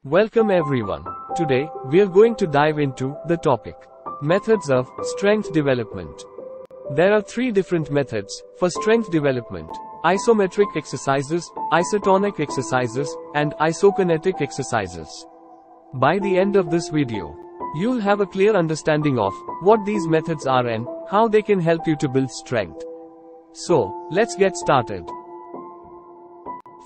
Welcome everyone. Today, we are going to dive into the topic methods of strength development. There are three different methods for strength development: isometric exercises, isotonic exercises, and isokinetic exercises. By the end of this video, you'll have a clear understanding of what these methods are and how they can help you to build strength. So, let's get started.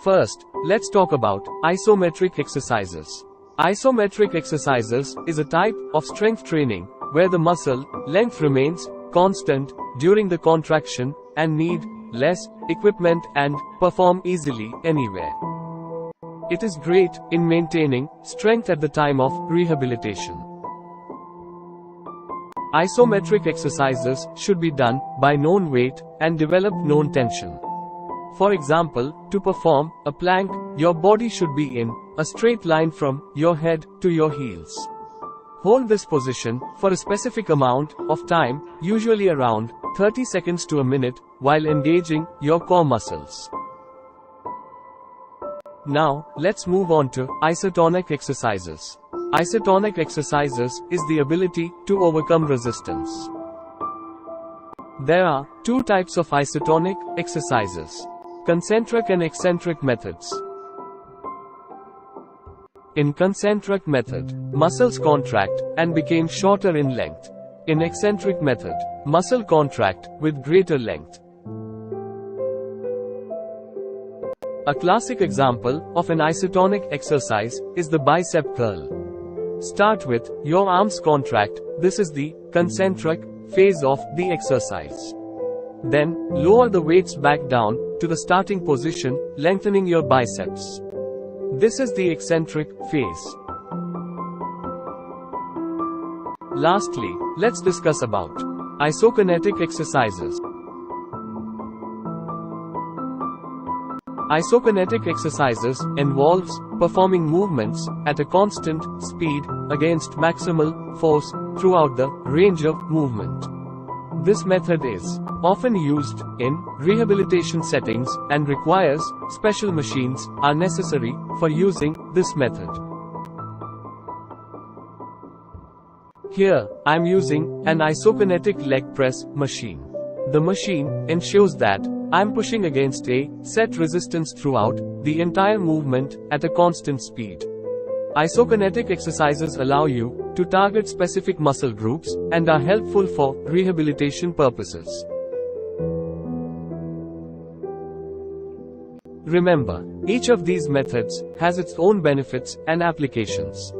First, let's talk about isometric exercises. Isometric exercises is a type of strength training where the muscle length remains constant during the contraction and need less equipment and perform easily anywhere. It is great in maintaining strength at the time of rehabilitation. Isometric exercises should be done by known weight and develop known tension. For example, to perform a plank, your body should be in a straight line from your head to your heels. Hold this position for a specific amount of time, usually around 30 seconds to a minute, while engaging your core muscles. Now, let's move on to isotonic exercises. Isotonic exercises is the ability to overcome resistance. There are two types of isotonic exercises: concentric and eccentric methods. In concentric method, muscles contract and became shorter in length. In eccentric method, muscle contract with greater length. A classic example of an isotonic exercise is the bicep curl. Start with your arms contract. This is the concentric phase of the exercise. Then, lower the weights back down to the starting position, lengthening your biceps. This is the eccentric phase. Lastly, let's discuss about isokinetic exercises. Isokinetic exercises involves performing movements at a constant speed against maximal force throughout the range of movement. This method is often used in rehabilitation settings and requires special machines are necessary for using this method. Here, I am using an isokinetic leg press machine. The machine ensures that I am pushing against a set resistance throughout the entire movement at a constant speed. Isokinetic exercises allow you to target specific muscle groups and are helpful for rehabilitation purposes. Remember, each of these methods has its own benefits and applications.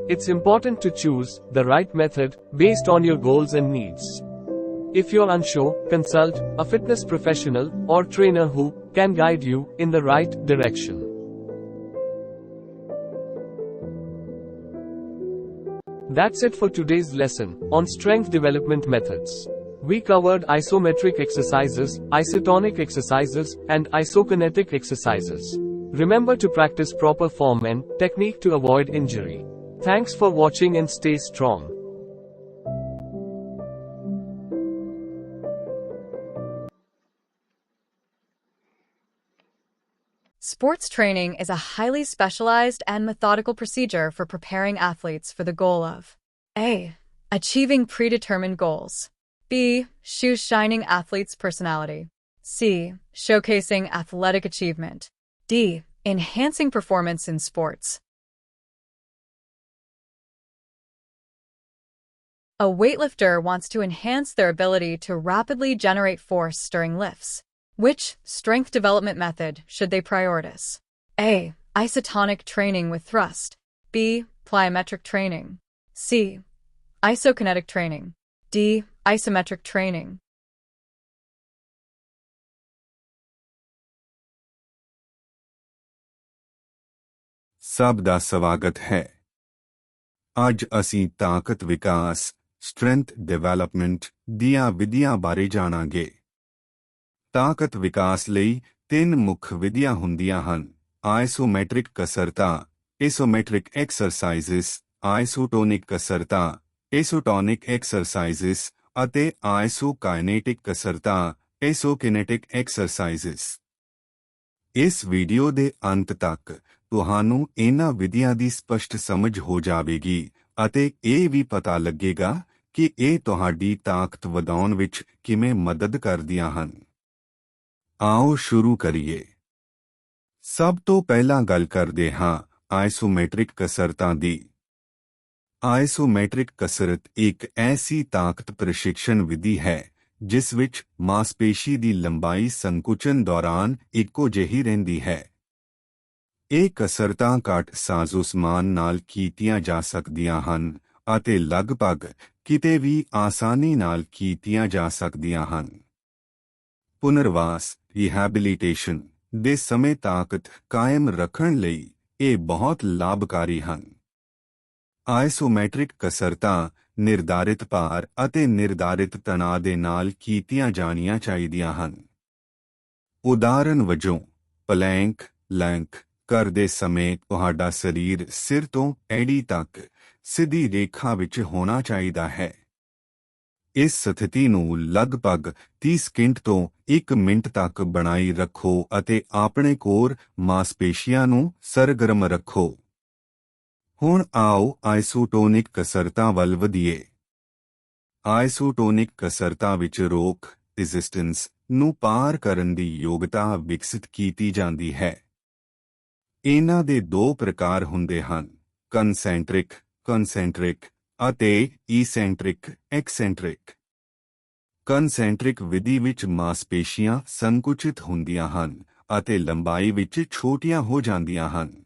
It's important to choose the right method based on your goals and needs. If you're unsure, consult a fitness professional or trainer who can guide you in the right direction. That's it for today's lesson on strength development methods. We covered isometric exercises, isotonic exercises, and isokinetic exercises. Remember to practice proper form and technique to avoid injury. Thanks for watching and stay strong. Sports training is a highly specialized and methodical procedure for preparing athletes for the goal of A. Achieving predetermined goals. B. Shining athletes' personality. C. Showcasing athletic achievement. D. Enhancing performance in sports. A weightlifter wants to enhance their ability to rapidly generate force during lifts. Which strength development method should they prioritize? A. Isotonic training with thrust. B. Plyometric training. C. Isokinetic training. D. Isometric training. ਸਭ ਦਾ ਸਵਾਗਤ ਹੈ। ਅੱਜ ਅਸੀਂ ਤਾਕਤ ਵਿਕਾਸ strength development ਦੀਆਂ ਵਿਧੀਆਂ ਬਾਰੇ ਜਾਣਾਂਗੇ। ਤਾਕਤ ਵਿਕਾਸ ਲਈ ਤਿੰਨ ਮੁੱਖ ਵਿਧੀਆਂ ਹੁੰਦੀਆਂ ਹਨ: ਆਇਸੋਮੈਟ੍ਰਿਕ ਕਸਰਤਾਂ, ਇਸੋਮੈਟ੍ਰਿਕ ਐਕਸਰਸਾਈਜ਼ਸ, ਆਇਸੋਟੋਨਿਕ ਕਸਰਤਾਂ, ਇਸੋਟੋਨਿਕ ਐਕਸਰਸਾਈਜ਼ਸ ਅਤੇ ਆਇਸੋਕਾਈਨੇਟਿਕ ਕਸਰਤਾਂ, ਇਸੋਕਿਨੇਟਿਕ ਐਕਸਰਸਾਈਜ਼ਸ। ਇਸ ਵੀਡੀਓ ਦੇ ਅੰਤ ਤੱਕ ਤੁਹਾਨੂੰ ਇਹਨਾਂ ਵਿਧੀਆਂ ਦੀ ਸਪਸ਼ਟ ਸਮਝ ਹੋ ਜਾਵੇਗੀ ਅਤੇ ਇਹ ਵੀ ਪਤਾ ਲੱਗੇਗਾ ਕਿ ਇਹ ਤੁਹਾਡੀ ਤਾਕਤ ਵਧਾਉਣ ਵਿੱਚ ਕਿਵੇਂ ਮਦਦ ਕਰਦੀਆਂ ਹਨ। ਆਓ ਸ਼ੁਰੂ ਕਰੀਏ। ਸਭ ਤੋਂ ਪਹਿਲਾਂ ਗੱਲ ਕਰਦੇ ਹਾਂ ਆਈਸੋਮੈਟ੍ਰਿਕ ਕਸਰਤਾਂ ਦੀ। ਆਈਸੋਮੈਟ੍ਰਿਕ ਕਸਰਤ ਇੱਕ ਐਸੀ ਤਾਕਤ ਪ੍ਰਸ਼ਿਕਸ਼ਣ ਵਿਧੀ ਹੈ ਜਿਸ ਵਿੱਚ ਮਾਸਪੇਸ਼ੀ ਦੀ ਲੰਬਾਈ ਸੰਕੁਚਨ ਦੌਰਾਨ ਇੱਕੋ ਜਿਹੀ ਰਹਿੰਦੀ ਹੈ। ਇਹ ਕਸਰਤਾਂ ਘੱਟ ਸਾਜ਼ੋ-ਸਮਾਨ ਨਾਲ ਕੀਤੀਆਂ ਜਾ ਸਕਦੀਆਂ ਹਨ ਅਤੇ ਲਗਭਗ ਕਿਤੇ ਵੀ ਆਸਾਨੀ ਨਾਲ ਕੀਤੀਆਂ ਜਾ ਸਕਦੀਆਂ ਹਨ। ਪੁਨਰਵਾਸ ਰਿਹੈਬਿਲਿਟੇਸ਼ਨ ਦੇ ਸਮੇਂ ਤਾਕਤ ਕਾਇਮ ਰੱਖਣ ਲਈ ਇਹ ਬਹੁਤ ਲਾਭਕਾਰੀ ਹਨ। ਆਈਸੋਮੈਟ੍ਰਿਕ ਕਸਰਤਾਂ ਨਿਰਧਾਰਿਤ ਭਾਰ ਅਤੇ ਨਿਰਧਾਰਿਤ ਤਣਾਅ ਦੇ ਨਾਲ ਕੀਤੀਆਂ ਜਾਣੀਆਂ ਚਾਹੀਦੀਆਂ ਹਨ। ਉਦਾਹਰਨ ਵਜੋਂ ਪਲੈਂਕ ਲੈਂਕ ਕਰਦੇ ਸਮੇਂ ਤੁਹਾਡਾ ਸਰੀਰ ਸਿਰ ਤੋਂ ਐੜੀ ਤੱਕ ਸਿੱਧੀ ਰੇਖਾ ਵਿੱਚ ਹੋਣਾ ਚਾਹੀਦਾ ਹੈ। ਇਸ ਸਥਿਤੀ ਨੂੰ ਲਗਭਗ 30 ਸਕਿੰਟ ਤੋਂ 1 ਮਿੰਟ ਤੱਕ ਬਣਾਈ ਰੱਖੋ ਅਤੇ ਆਪਣੇ ਕੋਰ ਮਾਸਪੇਸ਼ੀਆਂ ਨੂੰ ਸਰਗਰਮ ਰੱਖੋ। ਹੁਣ ਆਓ ਆਈਸੋਟੋਨਿਕ ਕਸਰਤਾਂ ਵੱਲ ਵਧੀਏ। ਆਈਸੋਟੋਨਿਕ ਕਸਰਤਾਂ ਵਿੱਚ ਰੋਕ ਰੈਜ਼ਿਸਟੈਂਸ ਨੂੰ ਪਾਰ ਕਰਨ ਦੀ ਯੋਗਤਾ ਵਿਕਸਿਤ ਕੀਤੀ ਜਾਂਦੀ ਹੈ। ਇਹਨਾਂ ਦੇ ਦੋ ਪ੍ਰਕਾਰ ਹੁੰਦੇ ਹਨ, ਕੰਸੈਂਟਰਿਕ ਅਤੇ ਐਕਸੈਂਟਰਿਕ। ਕੰਸੈਂਟਰਿਕ ਵਿਧੀ ਵਿੱਚ ਮਾਸਪੇਸ਼ੀਆਂ ਸੰਕੁਚਿਤ ਹੁੰਦੀਆਂ ਹਨ ਅਤੇ ਲੰਬਾਈ ਵਿੱਚ ਛੋਟੀਆਂ ਹੋ ਜਾਂਦੀਆਂ ਹਨ।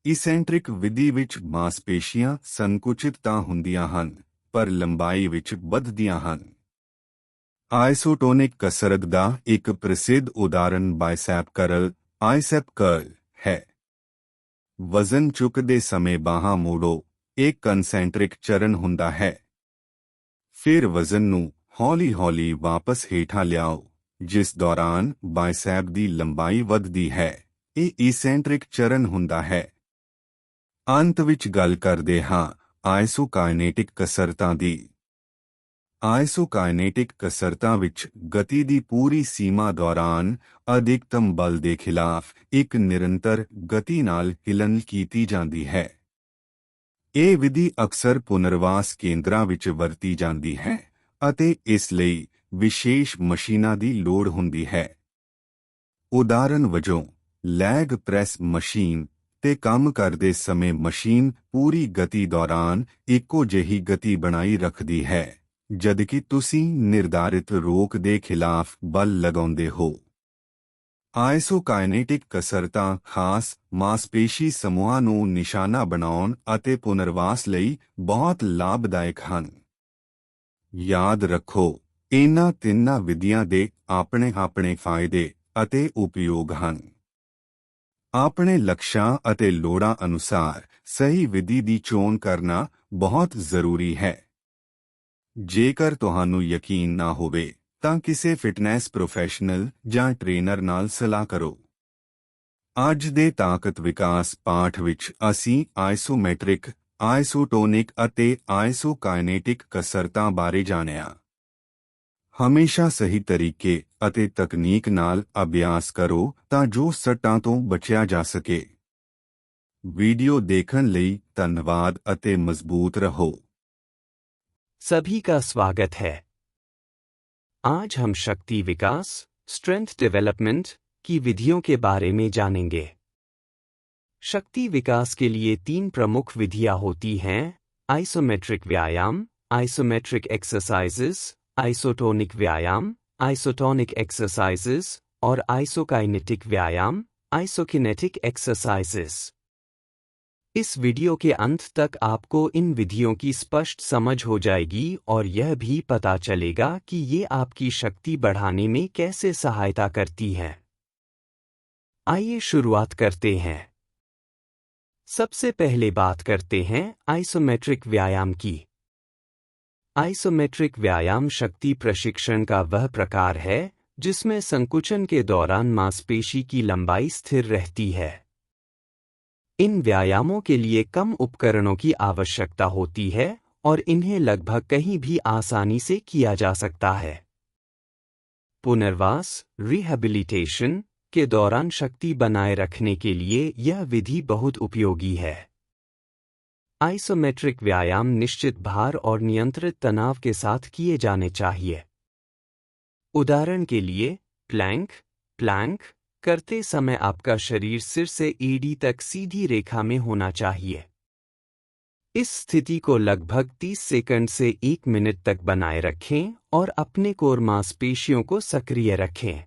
ਇਸੈਂਟਰਿਕ ਵਿਧੀ ਵਿੱਚ ਮਾਸਪੇਸ਼ੀਆਂ ਸੰਕੁਚਿਤ ਤਾਂ ਹੁੰਦੀਆਂ ਹਨ ਪਰ ਲੰਬਾਈ ਵਿੱਚ ਵੱਧਦੀਆਂ ਹਨ। ਆਈਸੋਟੋਨਿਕ ਕਸਰਤ ਦਾ ਇੱਕ ਪ੍ਰਸਿੱਧ ਉਦਾਹਰਣ ਬਾਈਸੈਪ ਕਰਲ ਹੈ। ਵਜ਼ਨ ਚੁੱਕਦੇ ਸਮੇਂ ਬਾਹਾਂ ਮੋੜੋ, ਇੱਕ ਕੰਸੈਂਟਰਿਕ ਚਰਨ ਹੁੰਦਾ ਹੈ। ਫਿਰ ਵਜ਼ਨ ਨੂੰ ਹੌਲੀ-ਹੌਲੀ ਵਾਪਸ ਹੇਠਾਂ ਲਿਆਓ, ਜਿਸ ਦੌਰਾਨ ਬਾਈਸੈਪ ਦੀ ਲੰਬਾਈ ਵੱਧਦੀ ਹੈ। ਇਹ ਇਸੈਂਟਰਿਕ ਚਰਨ ਹੁੰਦਾ ਹੈ। ਅੰਤ ਵਿੱਚ ਗੱਲ ਕਰਦੇ ਹਾਂ ਆਈਸੋਕਾਇਨੇਟਿਕ ਕਸਰਤਾਂ ਦੀ। ਆਈਸੋਕਾਇਨੇਟਿਕ ਕਸਰਤਾਂ ਵਿੱਚ ਗਤੀ ਦੀ ਪੂਰੀ ਸੀਮਾ ਦੌਰਾਨ ਅਧਿਕਤਮ ਬਲ ਦੇ ਖਿਲਾਫ ਇੱਕ ਨਿਰੰਤਰ ਗਤੀ ਨਾਲ ਹਿਲਨ ਕੀਤੀ ਜਾਂਦੀ ਹੈ। ਇਹ ਵਿਧੀ ਅਕਸਰ ਪੁਨਰਵਾਸ ਕੇਂਦਰਾਂ ਵਿੱਚ ਵਰਤੀ ਜਾਂਦੀ ਹੈ ਅਤੇ ਇਸ ਲਈ ਵਿਸ਼ੇਸ਼ ਮਸ਼ੀਨਾਂ ਦੀ ਲੋੜ ਹੁੰਦੀ ਹੈ। ਉਦਾਹਰਨ ਵਜੋਂ ਲੈਗ ਪ੍ਰੈਸ ਮਸ਼ੀਨ ਤੇ ਕੰਮ ਕਰਦੇ ਸਮੇਂ ਮਸ਼ੀਨ ਪੂਰੀ ਗਤੀ ਦੌਰਾਨ ਇੱਕੋ ਜਿਹੀ ਗਤੀ ਬਣਾਈ ਰੱਖਦੀ ਹੈ ਜਦਕਿ ਤੁਸੀਂ ਨਿਰਧਾਰਿਤ ਰੋਕ ਦੇ ਖਿਲਾਫ ਬਲ ਲਗਾਉਂਦੇ ਹੋ। ਆਈਸੋਕਾਇਨੇਟਿਕ ਕਸਰਤਾਂ ਖਾਸ ਮਾਸਪੇਸ਼ੀ ਸਮੂਹਾਂ ਨੂੰ ਨਿਸ਼ਾਨਾ ਬਣਾਉਣ ਅਤੇ ਪੁਨਰਵਾਸ ਲਈ ਬਹੁਤ ਲਾਭਦਾਇਕ ਹਨ। ਯਾਦ ਰੱਖੋ, ਇਹਨਾਂ ਤਿੰਨਾਂ ਵਿਧੀਆਂ ਦੇ ਆਪਣੇ ਫਾਇਦੇ ਅਤੇ ਉਪਯੋਗ ਹਨ। ਆਪਣੇ ਲਕਸ਼ਾਂ ਅਤੇ ਲੋੜਾਂ ਅਨੁਸਾਰ ਸਹੀ ਵਿਧੀ ਦੀ ਚੋਣ ਕਰਨਾ ਬਹੁਤ ਜ਼ਰੂਰੀ ਹੈ। ਜੇਕਰ ਤੁਹਾਨੂੰ ਯਕੀਨ ਨਾ ਹੋਵੇ ਤਾਂ ਕਿਸੇ ਫਿਟਨੈਸ ਪ੍ਰੋਫੈਸ਼ਨਲ ਜਾਂ ਟ੍ਰੇਨਰ ਨਾਲ ਸਲਾਹ ਕਰੋ। ਅੱਜ ਦੇ ਤਾਕਤ ਵਿਕਾਸ ਪਾਠ ਵਿੱਚ ਅਸੀਂ ਆਈਸੋਮੈਟ੍ਰਿਕ, ਆਈਸੋਟੋਨਿਕ ਅਤੇ ਆਈਸੋਕਾਇਨੇਟਿਕ ਕਸਰਤਾਂ ਬਾਰੇ ਜਾਣਿਆ। ਹਮੇਸ਼ਾ ਸਹੀ ਤਰੀਕੇ ਅਤੇ ਤਕਨੀਕ ਨਾਲ ਅਭਿਆਸ ਕਰੋ ਤਾਂ ਜੋ ਸੱਟਾਂ ਤੋਂ ਬਚਿਆ ਜਾ ਸਕੇ। वीडियो देखने ਲਈ ਧੰਨਵਾਦ ਅਤੇ ਮਜ਼ਬੂਤ रहो। सभी का स्वागत है। आज हम शक्ति विकास, स्ट्रेंथ डेवलपमेंट की विधियों के बारे में जानेंगे। शक्ति विकास के लिए 3 प्रमुख विधियां होती हैं: आइसोमेट्रिक व्यायाम, आइसोमेट्रिक एक्सरसाइजेस, आइसोटोनिक व्यायाम, आइसोटोनिक एक्सरसाइजेस और आइसोकाइनेटिक व्यायाम, आइसोकिनेटिक एक्सरसाइजेस। इस वीडियो के अंत तक आपको इन विधियों की स्पष्ट समझ हो जाएगी और यह भी पता चलेगा कि ये आपकी शक्ति बढ़ाने में कैसे सहायता करती हैं। आइए शुरुआत करते हैं। सबसे पहले बात करते हैं आइसोमेट्रिक व्यायाम की। आइसोमेट्रिक व्यायाम शक्ति प्रशिक्षण का वह प्रकार है जिसमें संकुचन के दौरान मांसपेशी की लंबाई स्थिर रहती है। इन व्यायामों के लिए कम उपकरणों की आवश्यकता होती है और इन्हें लगभग कहीं भी आसानी से किया जा सकता है। पुनर्वास, रिहैबिलिटेशन के दौरान शक्ति बनाए रखने के लिए यह विधि बहुत उपयोगी है। आइसोमेट्रिक व्यायाम निश्चित भार और नियंत्रित तनाव के साथ किए जाने चाहिए। उदाहरण के लिए, प्लैंक करते समय आपका शरीर सिर से एड़ी तक सीधी रेखा में होना चाहिए। इस स्थिति को लगभग 30 सेकंड से 1 मिनट तक बनाए रखें और अपने कोर मांसपेशियों को सक्रिय रखें।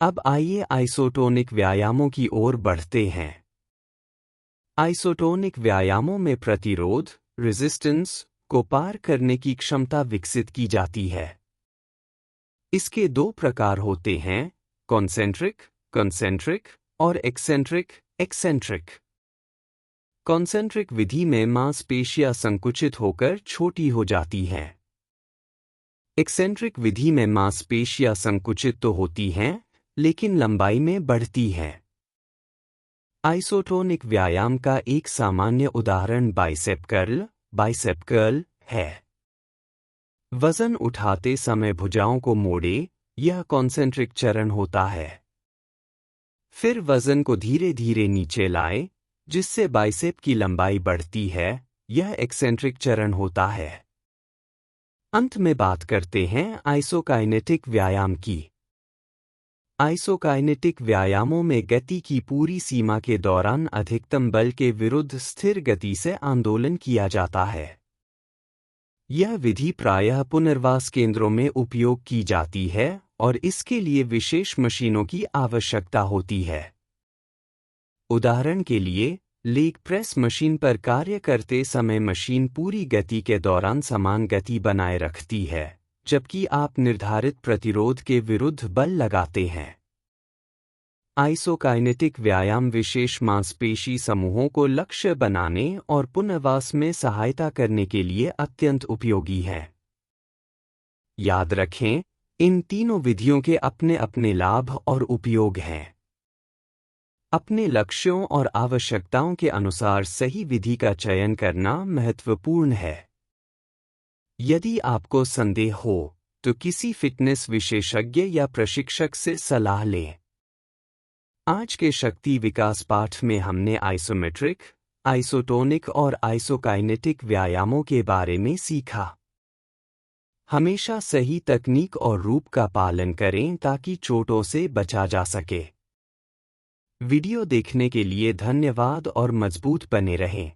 अब आइए आइसोटोनिक व्यायामों की ओर बढ़ते हैं। आइसोटोनिक व्यायामों में प्रतिरोध, रेजिस्टेंस को पार करने की क्षमता विकसित की जाती है। इसके 2 प्रकार होते हैं, कॉन्सेंट्रिक और एक्सेंट्रिक। कॉन्सेंट्रिक विधि में मांसपेशियां संकुचित होकर छोटी हो जाती हैं। एक्सेंट्रिक विधि में मांसपेशियां संकुचित तो होती हैं, लेकिन लंबाई में बढ़ती हैं। आइसोटोनिक व्यायाम का एक सामान्य उदाहरण बाइसेप कर्ल है। वजन उठाते समय भुजाओं को मोड़े, यह कॉन्सेंट्रिक चरण होता है। फिर वजन को धीरे धीरे नीचे लाए, जिससे बाइसेप की लंबाई बढ़ती है, यह एक्सेंट्रिक चरण होता है। अंत में बात करते हैं आइसोकाइनेटिक व्यायाम की। आइसोकाइनेटिक व्यायामों में गति की पूरी सीमा के दौरान अधिकतम बल के विरुद्ध स्थिर गति से आंदोलन किया जाता है। यह विधि प्रायः पुनर्वास केंद्रों में उपयोग की जाती है और इसके लिए विशेष मशीनों की आवश्यकता होती है। उदाहरण के लिए, लेग प्रेस मशीन पर कार्य करते समय मशीन पूरी गति के दौरान समान गति बनाए रखती है, जबकि आप निर्धारित प्रतिरोध के विरुद्ध बल लगाते हैं। आइसोकाइनेटिक व्यायाम विशेष मांसपेशी समूहों को लक्ष्य बनाने और पुनर्वास में सहायता करने के लिए अत्यंत उपयोगी है। याद रखें, इन तीनों विधियों के अपने अपने लाभ और उपयोग हैं। अपने लक्ष्यों और आवश्यकताओं के अनुसार सही विधि का चयन करना महत्वपूर्ण है। यदि आपको संदेह हो, तो किसी फिटनेस विशेषज्ञ या प्रशिक्षक से सलाह लें। आज के शक्ति विकास पाठ में हमने आइसोमेट्रिक, आइसोटोनिक और आइसोकाइनेटिक व्यायामों के बारे में सीखा। हमेशा सही तकनीक और रूप का पालन करें ताकि चोटों से बचा जा सके। वीडियो देखने के लिए धन्यवाद और मजबूत बने रहें।